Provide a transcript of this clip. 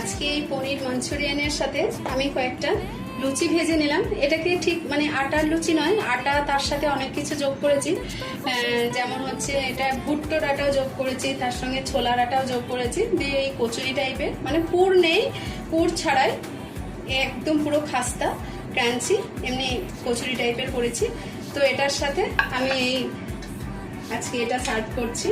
আজকে এই পনির মাঞ্চুরিয়ানের সাথে আমি কয়েকটা লুচি ভেজে নিলাম। এটাকে ঠিক মানে আটার লুচি নয়, আটা তার সাথে অনেক কিছু যোগ করেছি। যেমন হচ্ছে এটা ভুট্টোর আটাও যোগ করেছি, তার সঙ্গে ছোলার আটাও যোগ করেছি, দিয়ে এই কচুরি টাইপের, মানে পুর নেই, পুর ছাড়াই একদম পুরো খাস্তা ক্রাঞ্চি এমনি কচুরি টাইপের করেছি। তো এটার সাথে আমি এই আজকে এটা সার্ভ করছি।